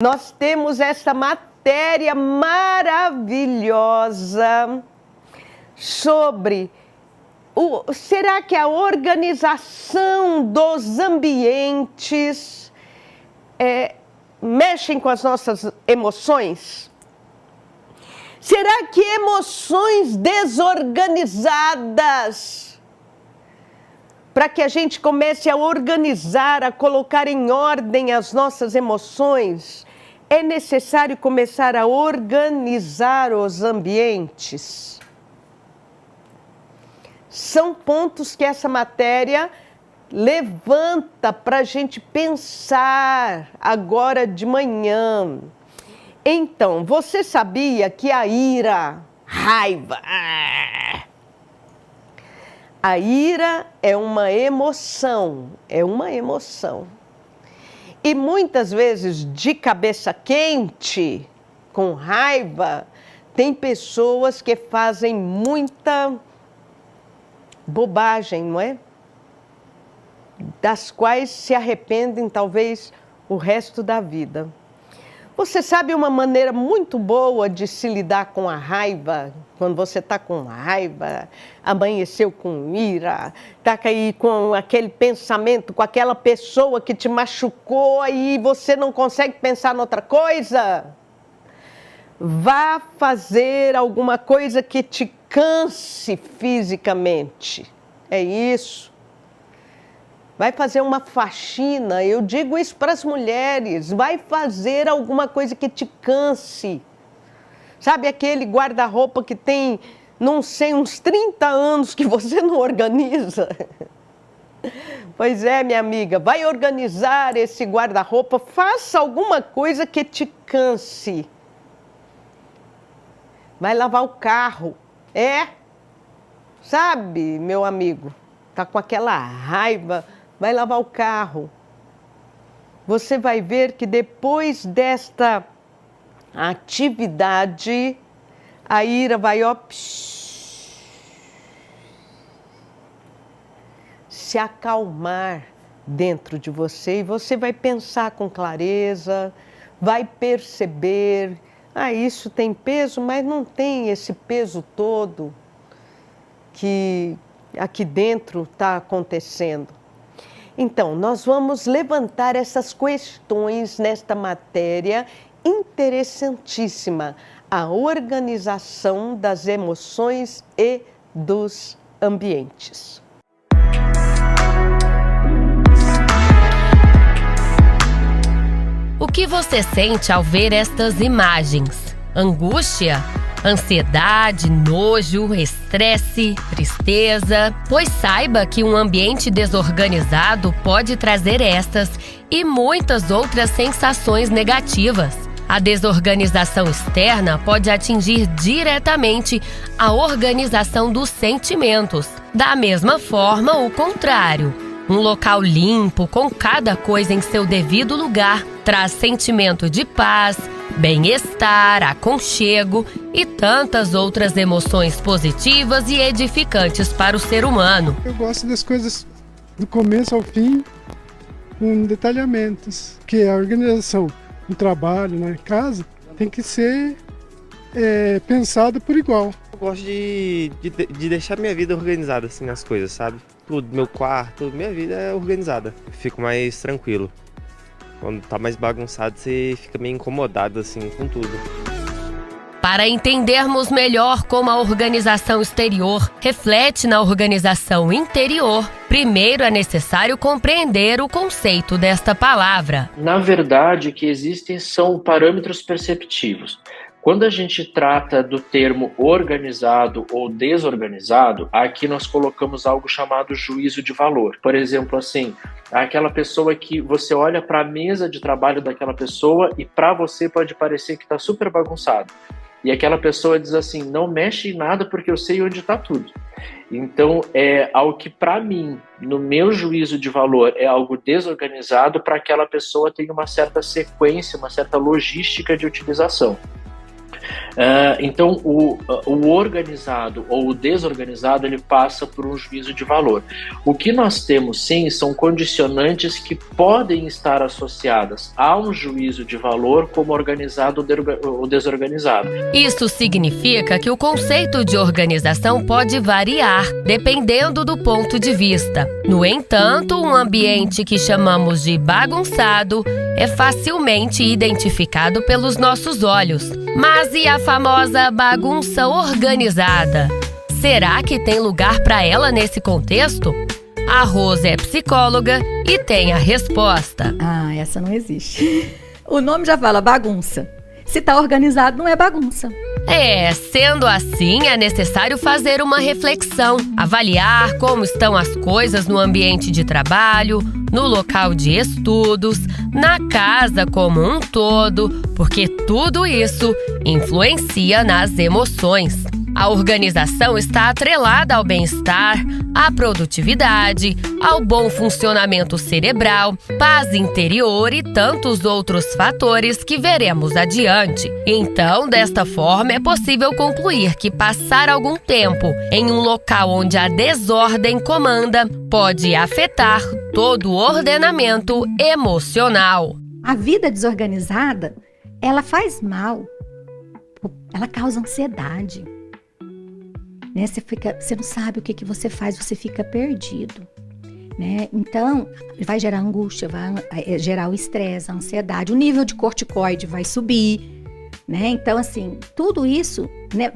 Nós temos essa matéria maravilhosa sobre será que a organização dos ambientes mexem com as nossas emoções? Será que emoções desorganizadas, para que a gente comece a organizar, a colocar em ordem as nossas emoções, é necessário começar a organizar os ambientes? São pontos que essa matéria levanta para a gente pensar agora de manhã. Então, você sabia que a ira, raiva, a ira é uma emoção, E muitas vezes, de cabeça quente, com raiva, tem pessoas que fazem muita bobagem, não é? Das quais se arrependem, talvez, o resto da vida. Você sabe uma maneira muito boa de se lidar com a raiva? Quando você está com raiva, amanheceu com ira, está aí com aquele pensamento, com aquela pessoa que te machucou e você não consegue pensar em outra coisa? Vá fazer alguma coisa que te canse fisicamente. É isso. Vai fazer uma faxina, eu digo isso para as mulheres, vai fazer alguma coisa que te canse. Sabe aquele guarda-roupa que tem, não sei, uns 30 anos que você não organiza? Pois é, minha amiga, vai organizar esse guarda-roupa, faça alguma coisa que te canse. Vai lavar o carro, sabe, meu amigo, tá com aquela raiva, vai lavar o carro. Você vai ver que depois desta atividade, a ira vai se acalmar dentro de você e você vai pensar com clareza, vai perceber, isso tem peso, mas não tem esse peso todo que aqui dentro está acontecendo. Então, nós vamos levantar essas questões nesta matéria interessantíssima, a organização das emoções e dos ambientes. O que você sente ao ver estas imagens? Angústia? Ansiedade, nojo, estresse, tristeza? Pois saiba que um ambiente desorganizado pode trazer estas e muitas outras sensações negativas. A desorganização externa pode atingir diretamente a organização dos sentimentos. Da mesma forma, o contrário. Um local limpo, com cada coisa em seu devido lugar, traz sentimento de paz, bem-estar, aconchego e tantas outras emoções positivas e edificantes para o ser humano. Eu gosto das coisas do começo ao fim, com detalhamentos, que a organização no trabalho, na casa, tem que ser pensado por igual. Eu gosto de deixar minha vida organizada, assim, as coisas, sabe? Tudo, meu quarto, minha vida é organizada. Eu fico mais tranquilo. Quando tá mais bagunçado, você fica meio incomodado, assim, com tudo. Para entendermos melhor como a organização exterior reflete na organização interior, primeiro é necessário compreender o conceito desta palavra. Na verdade, o que existem são parâmetros perceptivos. Quando a gente trata do termo organizado ou desorganizado, aqui nós colocamos algo chamado juízo de valor. Por exemplo, assim, aquela pessoa que você olha para a mesa de trabalho daquela pessoa e para você pode parecer que está super bagunçado. E aquela pessoa diz assim, não mexe em nada porque eu sei onde está tudo. Então, é algo que para mim, no meu juízo de valor, é algo desorganizado, para aquela pessoa tem uma certa sequência, uma certa logística de utilização. Então, o organizado ou o desorganizado, ele passa por um juízo de valor. O que nós temos, sim, são condicionantes que podem estar associadas a um juízo de valor como organizado ou desorganizado. Isso significa que o conceito de organização pode variar, dependendo do ponto de vista. No entanto, um ambiente que chamamos de bagunçado é facilmente identificado pelos nossos olhos. Mas e a famosa bagunça organizada? Será que tem lugar para ela nesse contexto? A Rose é psicóloga e tem a resposta. Essa não existe. O nome já fala bagunça. Se está organizado, não é bagunça. Sendo assim, é necessário fazer uma reflexão, avaliar como estão as coisas no ambiente de trabalho, no local de estudos, na casa como um todo, porque tudo isso influencia nas emoções. A organização está atrelada ao bem-estar, à produtividade, ao bom funcionamento cerebral, paz interior e tantos outros fatores que veremos adiante. Então, desta forma, é possível concluir que passar algum tempo em um local onde a desordem comanda pode afetar todo o ordenamento emocional. A vida desorganizada, ela faz mal, ela causa ansiedade. Né? Você não sabe o que você faz, você fica perdido. Né? Então, vai gerar angústia, vai gerar o estresse, a ansiedade, o nível de corticoide vai subir. Né? Então, assim, tudo isso, né,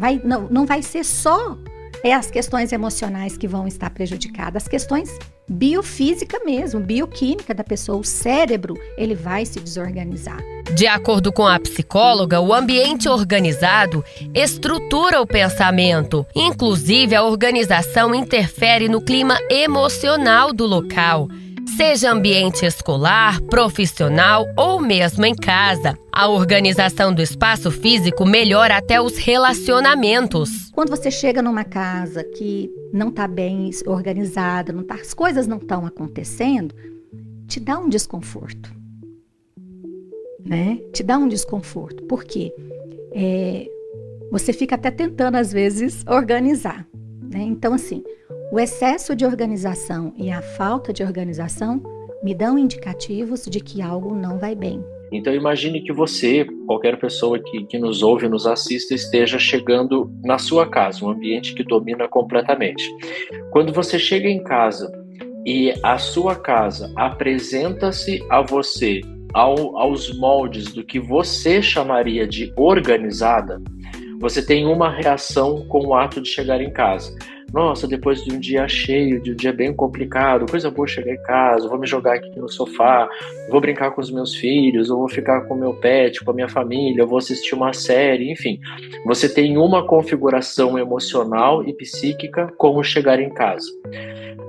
não vai ser só as questões emocionais que vão estar prejudicadas, as questões biofísica mesmo, bioquímica da pessoa, o cérebro, ele vai se desorganizar. De acordo com a psicóloga, o ambiente organizado estrutura o pensamento. Inclusive, a organização interfere no clima emocional do local, seja ambiente escolar, profissional ou mesmo em casa. A organização do espaço físico melhora até os relacionamentos. Quando você chega numa casa que não está bem organizada, as coisas não estão acontecendo, te dá um desconforto. Né? Te dá um desconforto. Por quê? Você fica até tentando, às vezes, organizar. Né? Então, assim, o excesso de organização e a falta de organização me dão indicativos de que algo não vai bem. Então imagine que você, qualquer pessoa que nos ouve, nos assista, esteja chegando na sua casa, um ambiente que domina completamente. Quando você chega em casa e a sua casa apresenta-se a você aos moldes do que você chamaria de organizada, você tem uma reação com o ato de chegar em casa. Nossa, depois de um dia cheio, de um dia bem complicado, coisa boa chegar em casa, vou me jogar aqui no sofá, vou brincar com os meus filhos, ou vou ficar com o meu pet, com a minha família, eu vou assistir uma série, enfim. Você tem uma configuração emocional e psíquica como chegar em casa.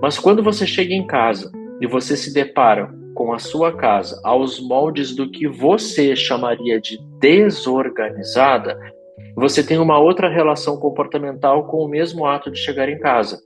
Mas quando você chega em casa e você se depara com a sua casa aos moldes do que você chamaria de desorganizada, você tem uma outra relação comportamental com o mesmo ato de chegar em casa.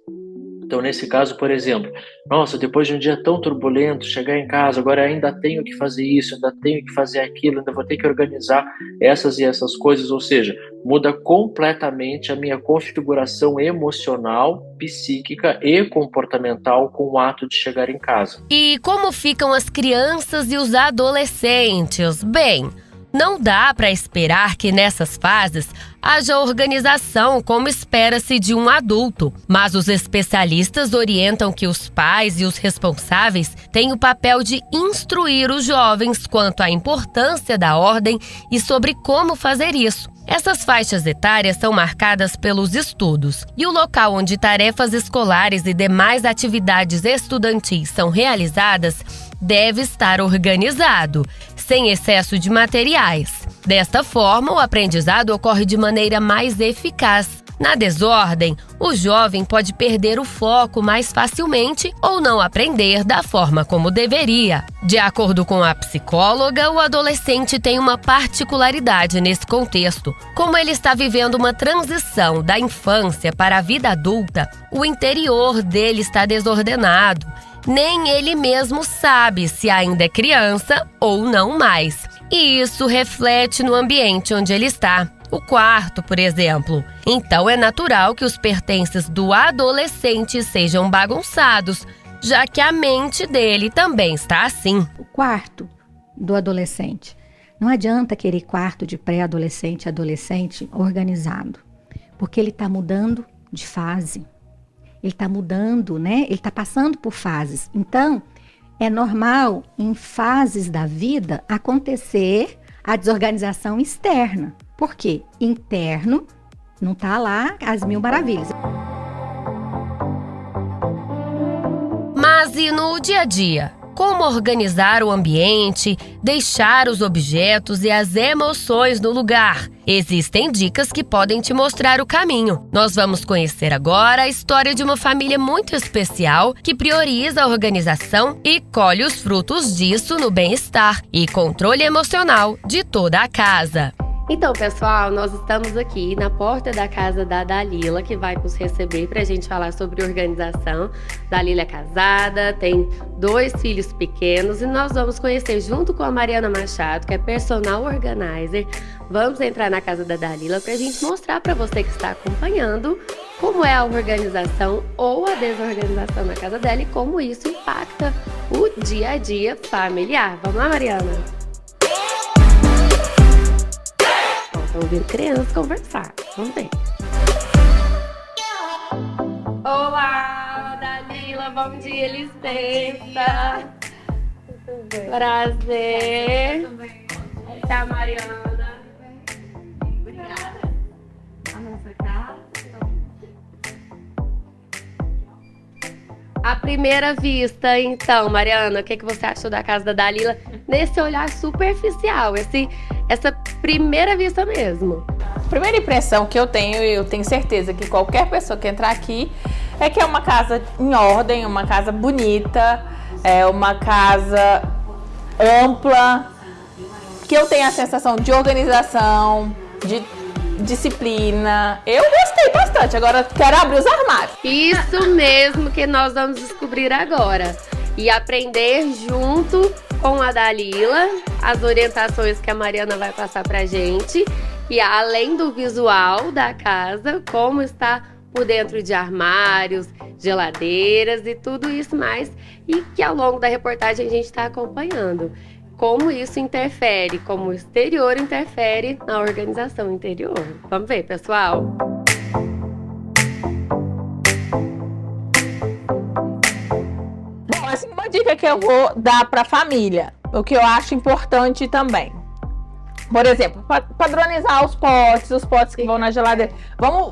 Então, nesse caso, por exemplo, nossa, depois de um dia tão turbulento, chegar em casa, agora ainda tenho que fazer isso, ainda tenho que fazer aquilo, ainda vou ter que organizar essas e essas coisas, ou seja, muda completamente a minha configuração emocional, psíquica e comportamental com o ato de chegar em casa. E como ficam as crianças e os adolescentes? Bem, não dá para esperar que nessas fases haja organização como espera-se de um adulto, mas os especialistas orientam que os pais e os responsáveis têm o papel de instruir os jovens quanto à importância da ordem e sobre como fazer isso. Essas faixas etárias são marcadas pelos estudos, e o local onde tarefas escolares e demais atividades estudantis são realizadas deve estar organizado, sem excesso de materiais. Desta forma, o aprendizado ocorre de maneira mais eficaz. Na desordem, o jovem pode perder o foco mais facilmente ou não aprender da forma como deveria. De acordo com a psicóloga, o adolescente tem uma particularidade nesse contexto. Como ele está vivendo uma transição da infância para a vida adulta, o interior dele está desordenado. Nem ele mesmo sabe se ainda é criança ou não mais. E isso reflete no ambiente onde ele está. o quarto, por exemplo. Então é natural que os pertences do adolescente sejam bagunçados, já que a mente dele também está assim. O quarto do adolescente. Não adianta querer quarto de pré-adolescente, adolescente organizado, porque ele está mudando de fase. Ele está mudando, né? Ele está passando por fases. Então, é normal, em fases da vida, acontecer a desorganização externa. Por quê? Interno não está lá as mil maravilhas. Mas e no dia a dia? Como organizar o ambiente, deixar os objetos e as emoções no lugar? Existem dicas que podem te mostrar o caminho. Nós vamos conhecer agora a história de uma família muito especial que prioriza a organização e colhe os frutos disso no bem-estar e controle emocional de toda a casa. Então, pessoal, nós estamos aqui na porta da casa da Dalila, que vai nos receber para a gente falar sobre organização. Dalila é casada, tem 2 filhos pequenos e nós vamos conhecer junto com a Mariana Machado, que é personal organizer. Vamos entrar na casa da Dalila para a gente mostrar para você que está acompanhando como é a organização ou a desorganização na casa dela e como isso impacta o dia a dia familiar. Vamos lá, Mariana? Estão ouvindo crianças conversar. Vamos ver. Olá, Dalila. Bom dia, licença. Prazer. Essa é a Mariana. Obrigada. A nossa casa. À primeira vista, então, Mariana, o que você achou da casa da Dalila nesse olhar superficial, essa primeira vista mesmo? A primeira impressão que eu tenho certeza que qualquer pessoa que entrar aqui, é que é uma casa em ordem, uma casa bonita, é uma casa ampla, que eu tenho a sensação de organização, de disciplina. Eu gostei bastante, agora quero abrir os armários. Isso mesmo que nós vamos descobrir agora. E aprender junto com a Dalila as orientações que a Mariana vai passar pra gente. E além do visual da casa, como está por dentro de armários, geladeiras e tudo isso mais. E que ao longo da reportagem a gente está acompanhando. Como isso interfere, como o exterior interfere na organização interior. Vamos ver, pessoal? Bom, assim, uma dica que eu vou dar para a família, o que eu acho importante também. Por exemplo, padronizar os potes que vão na geladeira.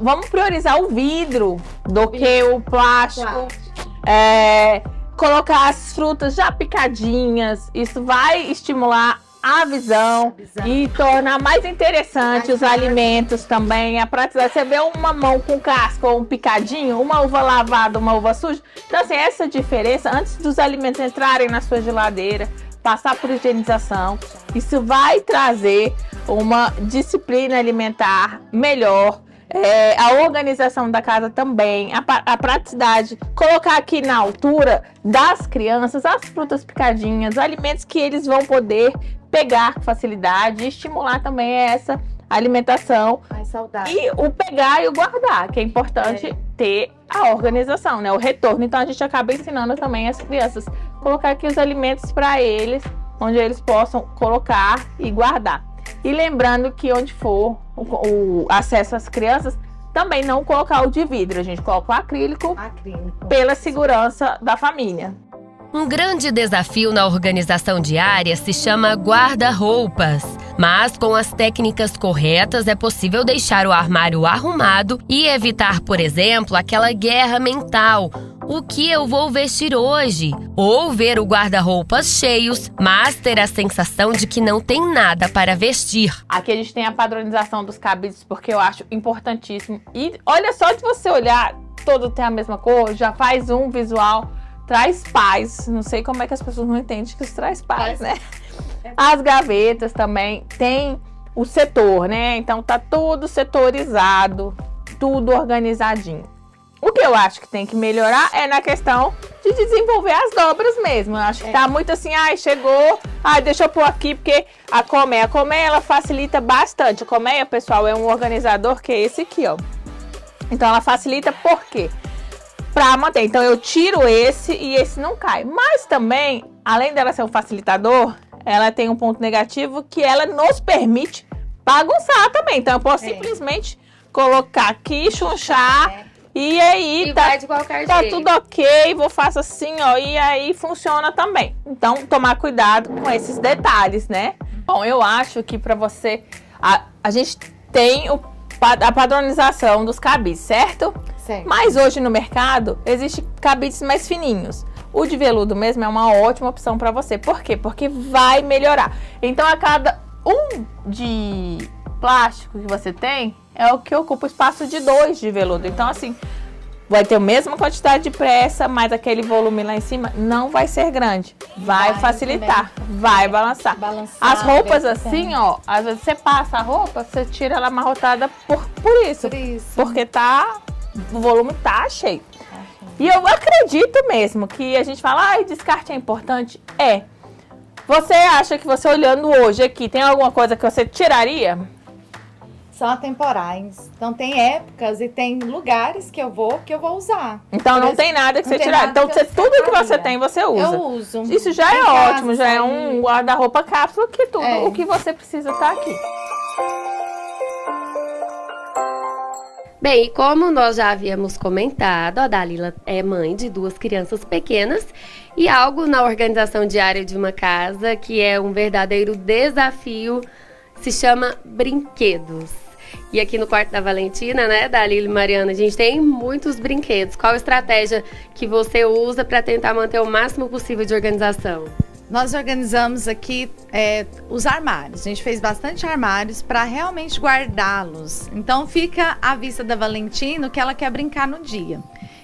Vamos priorizar o vidro do que o plástico. Colocar as frutas já picadinhas, isso vai estimular a visão e tornar mais interessante os alimentos também. A praticidade, você vê uma mão com casca ou um picadinho, uma uva lavada, uma uva suja. Então, assim, essa diferença, antes dos alimentos entrarem na sua geladeira, passar por higienização, isso vai trazer uma disciplina alimentar melhor. A organização da casa também, a praticidade, colocar aqui na altura das crianças as frutas picadinhas, alimentos que eles vão poder pegar com facilidade e estimular também essa alimentação mais saudável. E o pegar e o guardar, que é importante ter a organização, né? O retorno. Então a gente acaba ensinando também as crianças colocar aqui os alimentos para eles, onde eles possam colocar e guardar. E lembrando que onde for o acesso às crianças, também não colocar o de vidro. A gente coloca o acrílico. Pela segurança da família. Um grande desafio na organização diária se chama guarda-roupas. Mas com as técnicas corretas é possível deixar o armário arrumado e evitar, por exemplo, aquela guerra mental. O que eu vou vestir hoje? Ou ver o guarda-roupas cheios, mas ter a sensação de que não tem nada para vestir. Aqui a gente tem a padronização dos cabides, porque eu acho importantíssimo. E olha só, de você olhar, todo tem a mesma cor, já faz um visual, traz paz. Não sei como é que as pessoas não entendem que isso traz paz, né? As gavetas também tem o setor, né? Então tá tudo setorizado, tudo organizadinho. O que eu acho que tem que melhorar é na questão de desenvolver as dobras mesmo. Eu acho que tá muito assim, chegou, deixa eu pôr aqui, porque a colmeia ela facilita bastante. A colmeia, pessoal, é um organizador que é esse aqui, ó. Então ela facilita por quê? Pra manter. Então eu tiro esse e esse não cai. Mas também, além dela ser um facilitador, ela tem um ponto negativo que ela nos permite bagunçar também. Então eu posso simplesmente colocar aqui, chunchar e aí vai de qualquer tá jeito. tudo ok, faço assim, ó, e aí funciona também. Então tomar cuidado com esses detalhes, né? Bom, eu acho que pra você, a gente tem a padronização dos cabides, certo? Certo. Mas hoje no mercado existem cabides mais fininhos. O de veludo mesmo é uma ótima opção para você. Por quê? Porque vai melhorar. Então, a cada de plástico que você tem, é o que ocupa o espaço de 2 de veludo. Então, assim, vai ter a mesma quantidade de pressa, mas aquele volume lá em cima não vai ser grande. Vai facilitar, vai balançar. As roupas assim, ó, às vezes você passa a roupa, você tira ela amarrotada por isso. Porque o volume tá cheio. E eu acredito mesmo que a gente fala, descarte é importante. Você acha que você olhando hoje aqui, tem alguma coisa que você tiraria? São atemporais. Então tem épocas e tem lugares que eu vou usar. Então não tem nada que você tirar. Então tudo que você tem, você usa. Eu uso. Isso já é ótimo, já é um guarda-roupa cápsula que tudo o que você precisa tá aqui. Bem, e como nós já havíamos comentado, a Dalila é mãe de 2 crianças pequenas e algo na organização diária de uma casa que é um verdadeiro desafio se chama brinquedos. E aqui no quarto da Valentina, né, Dalila e Mariana, a gente tem muitos brinquedos. Qual a estratégia que você usa para tentar manter o máximo possível de organização? Nós organizamos aqui os armários. A gente fez bastante armários para realmente guardá-los. Então fica à vista da Valentina o que ela quer brincar no dia.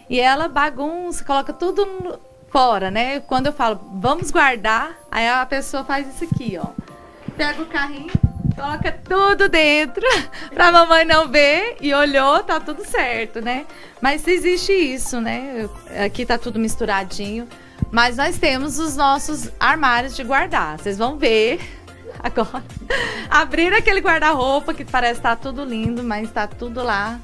E ela bagunça, coloca tudo fora, né? Quando eu falo, vamos guardar, aí a pessoa faz isso aqui, ó. Pega o carrinho, coloca tudo dentro pra mamãe não ver e olhou, tá tudo certo, né? Mas existe isso, né? Aqui tá tudo misturadinho. Mas nós temos os nossos armários de guardar. Vocês vão ver agora. Abrir aquele guarda-roupa que parece estar tudo lindo, mas está tudo lá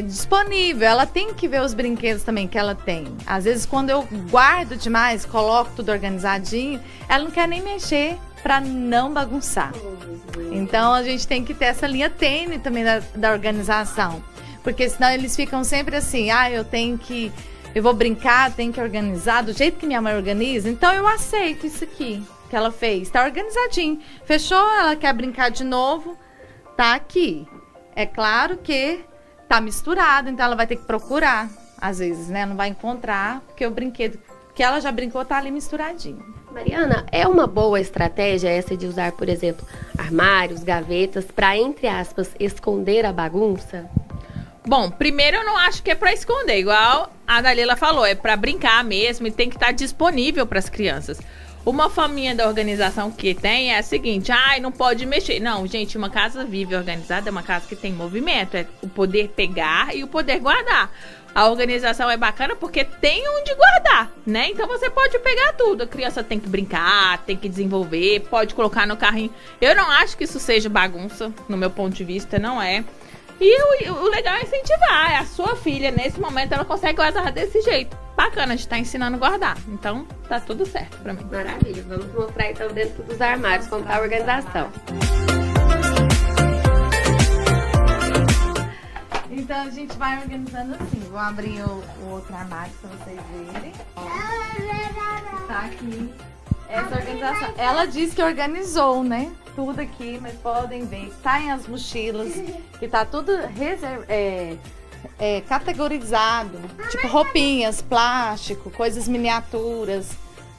disponível. Ela tem que ver os brinquedos também que ela tem. Às vezes, quando eu guardo demais, coloco tudo organizadinho, ela não quer nem mexer para não bagunçar. Então, a gente tem que ter essa linha tênue também da organização. Porque senão eles ficam sempre assim, eu vou brincar, tenho que organizar do jeito que minha mãe organiza. Então eu aceito isso aqui que ela fez. Tá organizadinho. Fechou? Ela quer brincar de novo? Tá aqui. É claro que tá misturado, então ela vai ter que procurar. Às vezes, né? Não vai encontrar, porque o brinquedo que ela já brincou tá ali misturadinho. Mariana, é uma boa estratégia essa de usar, por exemplo, armários, gavetas, para, entre aspas, esconder a bagunça? Bom, primeiro eu não acho que é para esconder, igual a Dalila falou, é para brincar mesmo e tem que estar disponível para as crianças. Uma faminha da organização que tem é a seguinte, não pode mexer. Não, gente, uma casa viva e organizada é uma casa que tem movimento, é o poder pegar e o poder guardar. A organização é bacana porque tem onde guardar, né? Então você pode pegar tudo. A criança tem que brincar, tem que desenvolver, pode colocar no carrinho. Eu não acho que isso seja bagunça, no meu ponto de vista, não é. E o legal é incentivar. A sua filha, nesse momento, ela consegue guardar desse jeito. Bacana, a gente tá ensinando a guardar. Então, tá tudo certo pra mim. Maravilha. Vamos mostrar, então, dentro dos armários, como tá a organização. Então, a gente vai organizando assim. Vou abrir o outro armário pra vocês verem. Tá aqui. Essa organização. Ela disse que organizou, né? Tudo aqui, mas podem ver. Saem as mochilas, que tá tudo categorizado. Tipo roupinhas, plástico, coisas miniaturas.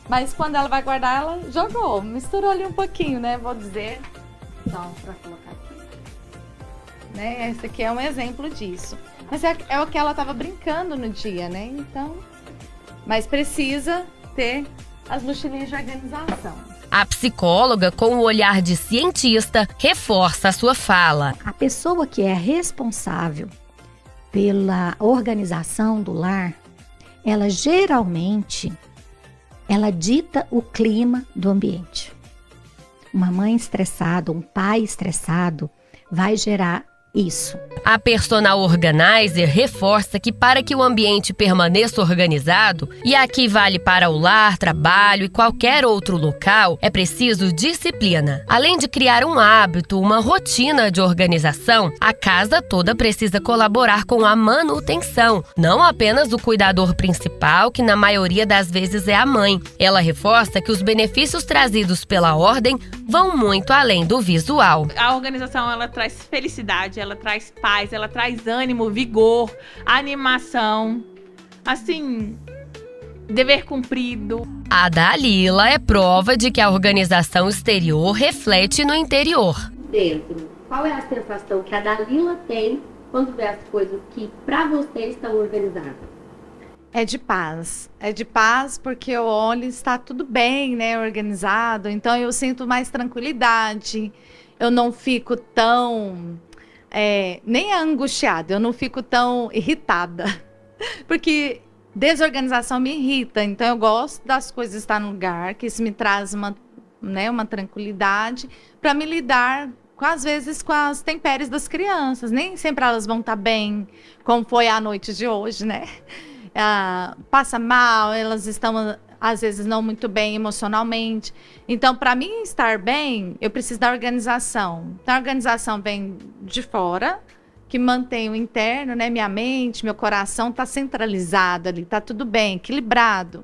Mas quando ela vai guardar, ela jogou. Misturou ali um pouquinho, né? Vou dizer. Então, pra colocar aqui. Né? Esse aqui é um exemplo disso. Mas é o que ela tava brincando no dia, né? Então, mas precisa ter as mochilinhas de organização. A psicóloga, com o olhar de cientista, reforça a sua fala. A pessoa que é responsável pela organização do lar, ela geralmente, ela dita o clima do ambiente. Uma mãe estressada, um pai estressado, vai gerar isso. A Personal Organizer reforça que para que o ambiente permaneça organizado, e aqui vale para o lar, trabalho e qualquer outro local, é preciso disciplina. Além de criar um hábito, uma rotina de organização, a casa toda precisa colaborar com a manutenção, não apenas o cuidador principal, que na maioria das vezes é a mãe. Ela reforça que os benefícios trazidos pela ordem vão muito além do visual. A organização, ela traz felicidade, ela traz paz, ela traz ânimo, vigor, animação, assim, dever cumprido. A Dalila é prova de que a organização exterior reflete no interior. Dentro, qual é a sensação que a Dalila tem quando vê as coisas que para você estão organizadas? É de paz. É de paz porque eu olho e está tudo bem, né, organizado. Então eu sinto mais tranquilidade. Eu não fico tão nem angustiada, eu não fico tão irritada. Porque desorganização me irrita. Então eu gosto das coisas estar no lugar, que isso me traz uma tranquilidade para me lidar às vezes com as intempéries das crianças. Nem sempre elas vão estar bem, como foi a noite de hoje, né? Passa mal, elas estão às vezes não muito bem emocionalmente. Então, para mim estar bem, eu preciso da organização. Então, a organização vem de fora, que mantém o interno, né? Minha mente, meu coração está centralizado ali, está tudo bem, equilibrado.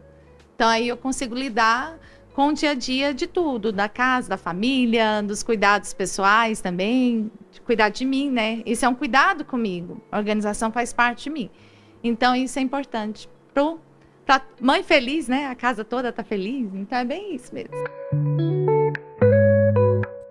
Então, aí eu consigo lidar com o dia a dia de tudo, da casa, da família, dos cuidados pessoais também, de cuidar de mim, né? Isso é um cuidado comigo. A organização faz parte de mim. Então, isso é importante. Pra mãe feliz, né? A casa toda tá feliz. Então, é bem isso mesmo.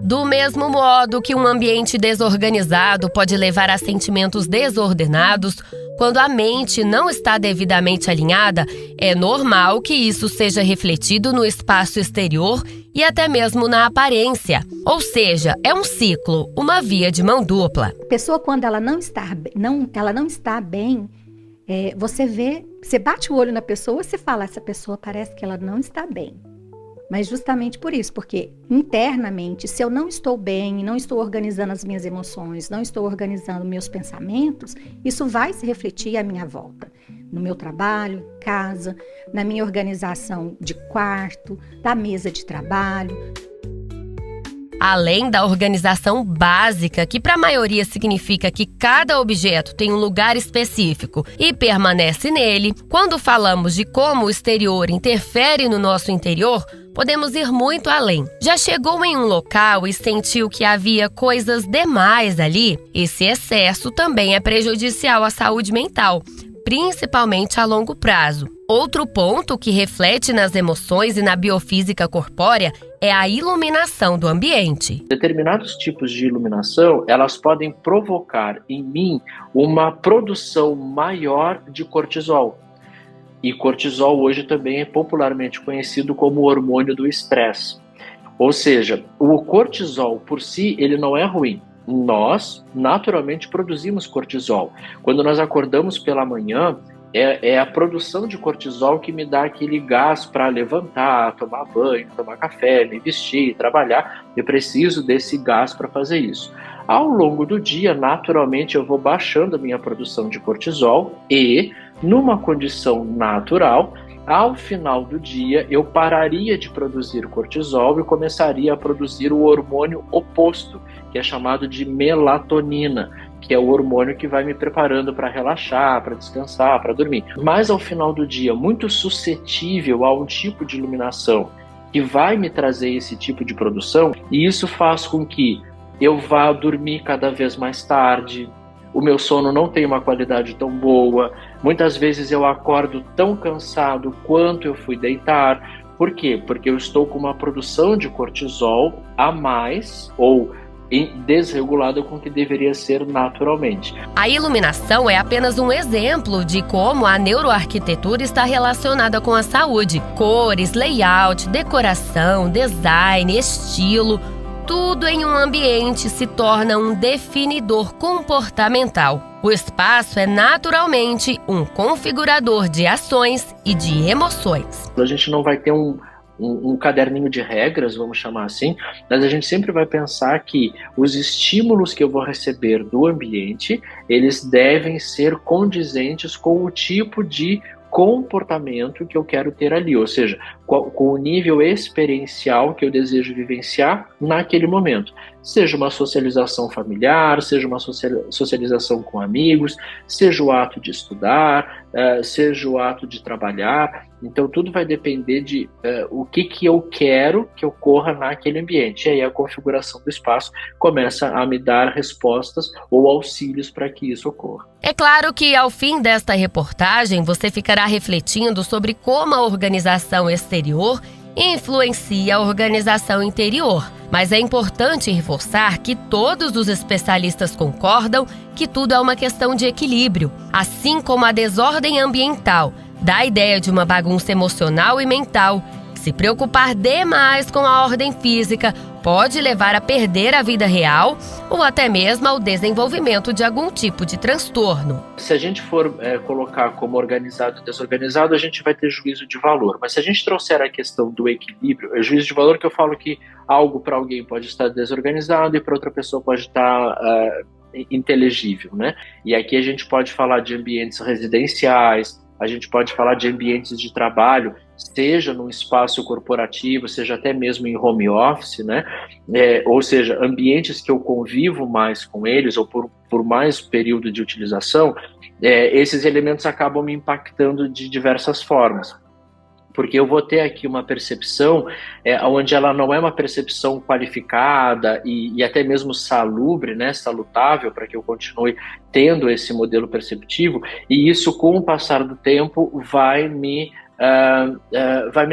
Do mesmo modo que um ambiente desorganizado pode levar a sentimentos desordenados, quando a mente não está devidamente alinhada, é normal que isso seja refletido no espaço exterior e até mesmo na aparência. Ou seja, é um ciclo, uma via de mão dupla. A pessoa, quando ela não está bem, você bate o olho na pessoa e você fala, essa pessoa parece que ela não está bem. Mas justamente por isso, porque internamente, se eu não estou bem, não estou organizando as minhas emoções, não estou organizando meus pensamentos, isso vai se refletir à minha volta. No meu trabalho, casa, na minha organização de quarto, da mesa de trabalho. Além da organização básica, que para a maioria significa que cada objeto tem um lugar específico e permanece nele, quando falamos de como o exterior interfere no nosso interior, podemos ir muito além. Já chegou em um local e sentiu que havia coisas demais ali? Esse excesso também é prejudicial à saúde mental, principalmente a longo prazo. Outro ponto que reflete nas emoções e na biofísica corpórea é a iluminação do ambiente. Determinados tipos de iluminação, elas podem provocar em mim uma produção maior de cortisol. E cortisol hoje também é popularmente conhecido como o hormônio do estresse. Ou seja, o cortisol por si, ele não é ruim. Nós, naturalmente, produzimos cortisol. Quando nós acordamos pela manhã, é a produção de cortisol que me dá aquele gás para levantar, tomar banho, tomar café, me vestir, trabalhar. Eu preciso desse gás para fazer isso. Ao longo do dia, naturalmente, eu vou baixando a minha produção de cortisol e, numa condição natural, ao final do dia, eu pararia de produzir cortisol e começaria a produzir o hormônio oposto, que é chamado de melatonina, que é o hormônio que vai me preparando para relaxar, para descansar, para dormir. Mas ao final do dia, muito suscetível a um tipo de iluminação que vai me trazer esse tipo de produção, e isso faz com que eu vá dormir cada vez mais tarde, o meu sono não tem uma qualidade tão boa, muitas vezes eu acordo tão cansado quanto eu fui deitar. Por quê? Porque eu estou com uma produção de cortisol a mais ou desregulada com o que deveria ser naturalmente. A iluminação é apenas um exemplo de como a neuroarquitetura está relacionada com a saúde. Cores, layout, decoração, design, estilo, tudo em um ambiente se torna um definidor comportamental. O espaço é naturalmente um configurador de ações e de emoções. A gente não vai ter um caderninho de regras, vamos chamar assim, mas a gente sempre vai pensar que os estímulos que eu vou receber do ambiente, eles devem ser condizentes com o tipo de comportamento que eu quero ter ali, ou seja, com o nível experiencial que eu desejo vivenciar naquele momento. Seja uma socialização familiar, seja uma socialização com amigos, seja o ato de estudar, seja o ato de trabalhar. Então tudo vai depender de o que eu quero que ocorra naquele ambiente. E aí a configuração do espaço começa a me dar respostas ou auxílios para que isso ocorra. É claro que ao fim desta reportagem você ficará refletindo sobre como a organização exterior influencia a organização interior. Mas é importante reforçar que todos os especialistas concordam que tudo é uma questão de equilíbrio, assim como a desordem ambiental dá a ideia de uma bagunça emocional e mental. Se preocupar demais com a ordem física pode levar a perder a vida real ou até mesmo ao desenvolvimento de algum tipo de transtorno. Se a gente for colocar como organizado e desorganizado, a gente vai ter juízo de valor. Mas se a gente trouxer a questão do equilíbrio, é juízo de valor que eu falo que algo para alguém pode estar desorganizado e para outra pessoa pode estar inteligível, né? E aqui a gente pode falar de ambientes residenciais, a gente pode falar de ambientes de trabalho, seja num espaço corporativo, seja até mesmo em home office, né? Ou seja, ambientes que eu convivo mais com eles ou por mais período de utilização, esses elementos acabam me impactando de diversas formas. Porque eu vou ter aqui uma percepção onde ela não é uma percepção qualificada e até mesmo salubre, né, salutável, para que eu continue tendo esse modelo perceptivo, e isso, com o passar do tempo, vai me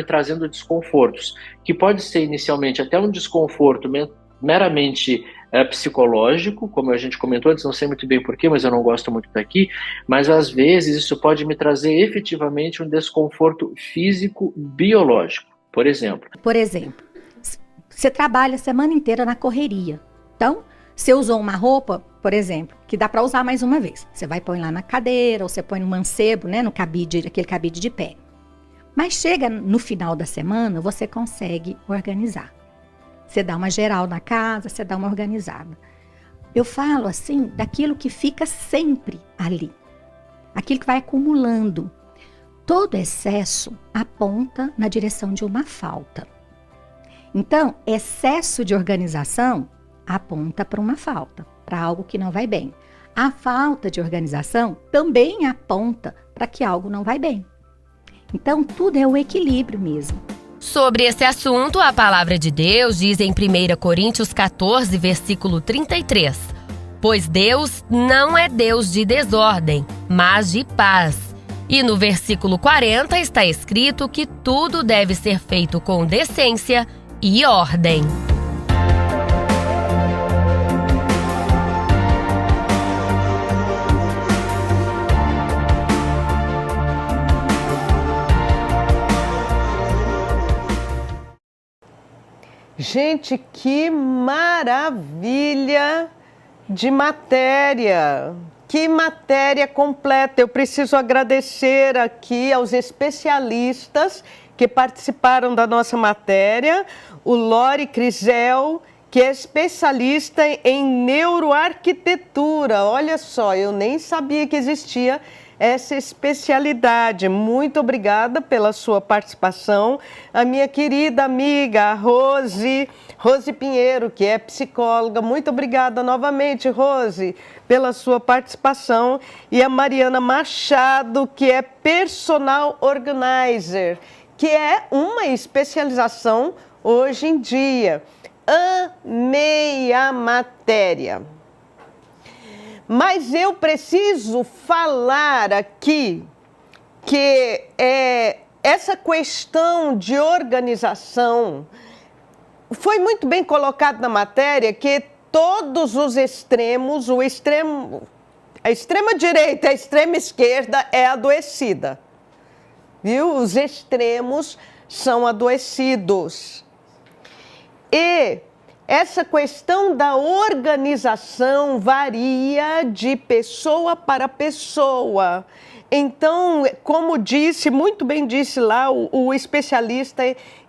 trazendo desconfortos, que pode ser inicialmente até um desconforto meramente psicológico, como a gente comentou antes, não sei muito bem porquê, mas eu não gosto muito daqui, mas às vezes isso pode me trazer efetivamente um desconforto físico biológico, por exemplo. Por exemplo, você trabalha a semana inteira na correria, então você usou uma roupa, por exemplo, que dá para usar mais uma vez, você vai pôr lá na cadeira, ou você põe no mancebo, né, no cabide, aquele cabide de pé, mas chega no final da semana, você consegue organizar. Você dá uma geral na casa, você dá uma organizada. Eu falo assim, daquilo que fica sempre ali. Aquilo que vai acumulando. Todo excesso aponta na direção de uma falta. Então, excesso de organização aponta para uma falta, para algo que não vai bem. A falta de organização também aponta para que algo não vai bem. Então, tudo é o equilíbrio mesmo. Sobre esse assunto, a palavra de Deus diz em 1 Coríntios 14, versículo 33, pois Deus não é Deus de desordem, mas de paz. E no versículo 40 está escrito que tudo deve ser feito com decência e ordem. Gente, que maravilha de matéria! Que matéria completa! Eu preciso agradecer aqui aos especialistas que participaram da nossa matéria, o Lori Crisel, que é especialista em neuroarquitetura. Olha só, eu nem sabia que existia essa especialidade. Muito obrigada pela sua participação. A minha querida amiga Rose Pinheiro, que é psicóloga. Muito obrigada novamente, Rose, pela sua participação. E a Mariana Machado, que é personal organizer, que é uma especialização hoje em dia. Amei a matéria. Mas eu preciso falar aqui que essa questão de organização foi muito bem colocado na matéria, que todos os extremos, a extrema direita e a extrema esquerda é adoecida. Viu? Os extremos são adoecidos. E essa questão da organização varia de pessoa para pessoa. Então, como disse, muito bem disse lá o especialista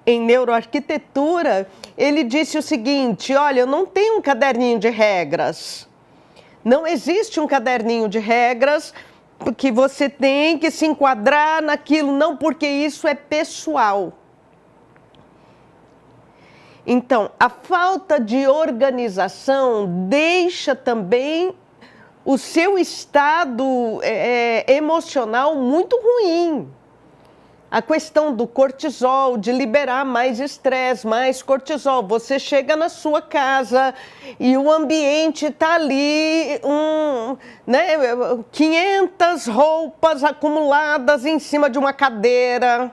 em neuroarquitetura, ele disse o seguinte: olha, eu não tenho um caderninho de regras. Não existe um caderninho de regras que você tem que se enquadrar naquilo, não, porque isso é pessoal. Então, a falta de organização deixa também o seu estado emocional muito ruim. A questão do cortisol, de liberar mais estresse, mais cortisol. Você chega na sua casa e o ambiente está ali, 500 roupas acumuladas em cima de uma cadeira.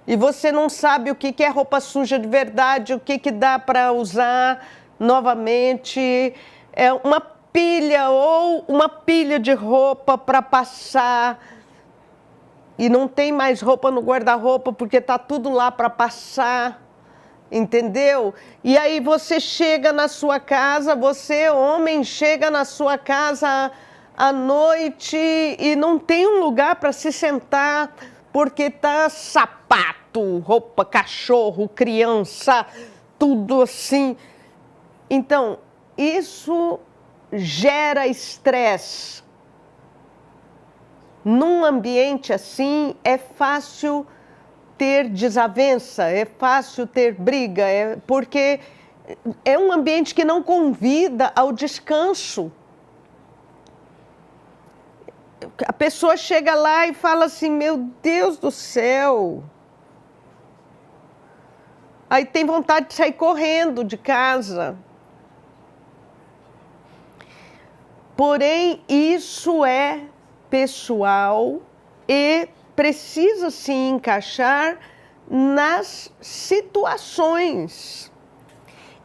E você não sabe o que é roupa suja de verdade, o que dá para usar novamente. É uma pilha ou uma pilha de roupa para passar. E não tem mais roupa no guarda-roupa porque está tudo lá para passar, entendeu? E aí você chega na sua casa, você, homem, chega na sua casa à noite e não tem um lugar para se sentar porque tá sapato, roupa, cachorro, criança, tudo assim. Então, isso gera estresse. Num ambiente assim, é fácil ter desavença, é fácil ter briga, porque é um ambiente que não convida ao descanso. A pessoa chega lá e fala assim: meu Deus do céu. Aí tem vontade de sair correndo de casa. Porém, isso é pessoal e precisa se encaixar nas situações.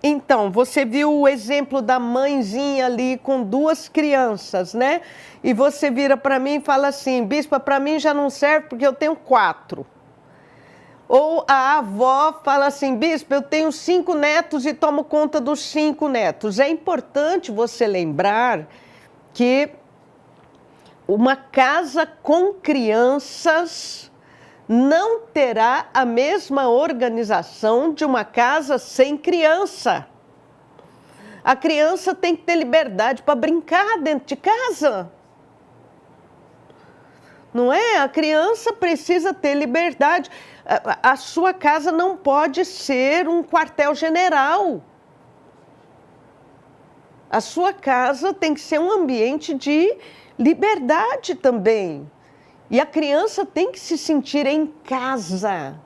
Então, você viu o exemplo da mãezinha ali com 2 crianças, né? E você vira para mim e fala assim: bispa, para mim já não serve porque eu tenho 4. Ou a avó fala assim: bispa, eu tenho 5 netos e tomo conta dos 5 netos. É importante você lembrar que uma casa com crianças não terá a mesma organização de uma casa sem criança. A criança tem que ter liberdade para brincar dentro de casa. Não é? A criança precisa ter liberdade. A sua casa não pode ser um quartel-general. A sua casa tem que ser um ambiente de liberdade também. E a criança tem que se sentir em casa.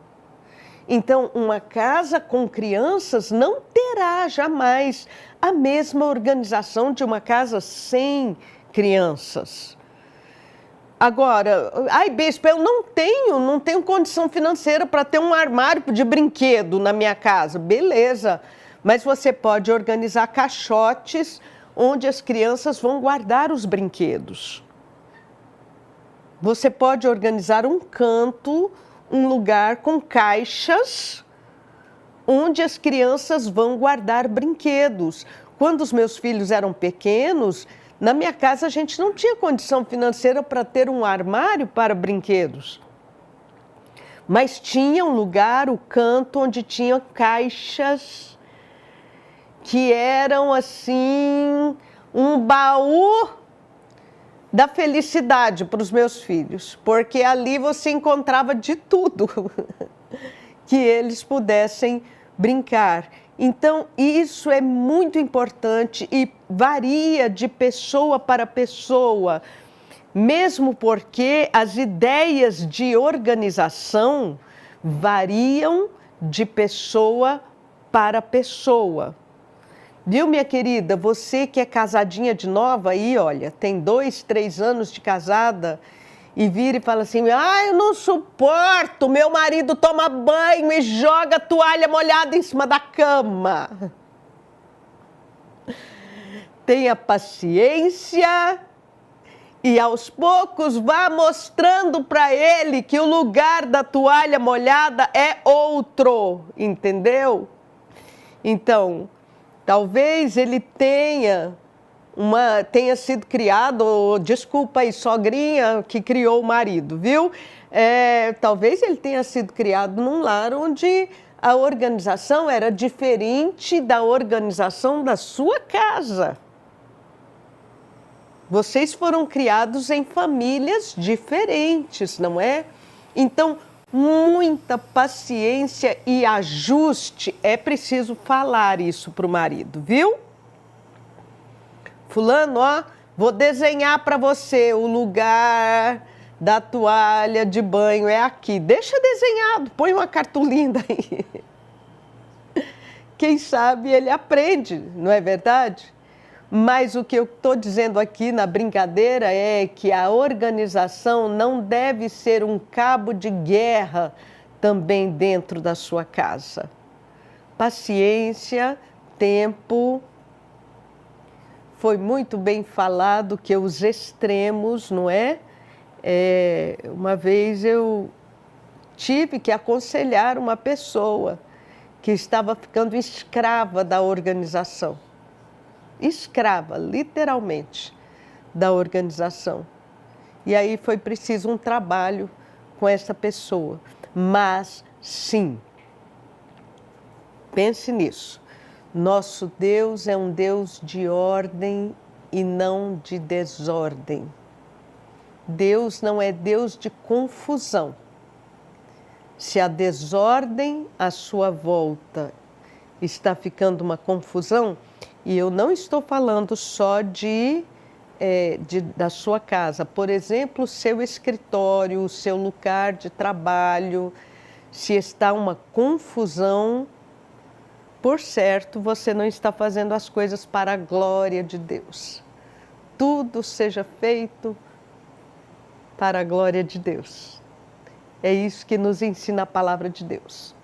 Então, uma casa com crianças não terá jamais a mesma organização de uma casa sem crianças. Agora, ai, bispo, eu não tenho condição financeira para ter um armário de brinquedo na minha casa. Beleza, mas você pode organizar caixotes onde as crianças vão guardar os brinquedos. Você pode organizar um canto, um lugar com caixas, onde as crianças vão guardar brinquedos. Quando os meus filhos eram pequenos, na minha casa a gente não tinha condição financeira para ter um armário para brinquedos. Mas tinha um lugar, o canto, onde tinha caixas que eram assim um baú da felicidade para os meus filhos, porque ali você encontrava de tudo que eles pudessem brincar. Então, isso é muito importante e varia de pessoa para pessoa, mesmo porque as ideias de organização variam de pessoa para pessoa. Viu, minha querida? Você que é casadinha de nova aí, olha, tem 2, 3 anos de casada e vira e fala assim: ah, eu não suporto, meu marido toma banho e joga a toalha molhada em cima da cama. Tenha paciência e aos poucos vá mostrando para ele que o lugar da toalha molhada é outro, entendeu? Então, Talvez ele tenha sido criado, desculpa aí, sogrinha que criou o marido, viu? Talvez ele tenha sido criado num lar onde a organização era diferente da organização da sua casa. Vocês foram criados em famílias diferentes, não é? Então, muita paciência e ajuste. É preciso falar isso para o marido, viu? Fulano, ó, vou desenhar para você o lugar da toalha de banho é aqui. Deixa desenhado, põe uma cartolina aí. Quem sabe ele aprende, não é verdade? Mas o que eu estou dizendo aqui na brincadeira é que a organização não deve ser um cabo de guerra também dentro da sua casa. Paciência, tempo. Foi muito bem falado que os extremos, não é? Uma vez eu tive que aconselhar uma pessoa que estava ficando escrava da organização. Escrava, literalmente, da organização. E aí foi preciso um trabalho com essa pessoa. Mas, sim, pense nisso. Nosso Deus é um Deus de ordem e não de desordem. Deus não é Deus de confusão. Se a desordem à sua volta está ficando uma confusão, e eu não estou falando só da sua casa. Por exemplo, o seu escritório, o seu lugar de trabalho, se está uma confusão, por certo, você não está fazendo as coisas para a glória de Deus. Tudo seja feito para a glória de Deus. É isso que nos ensina a palavra de Deus.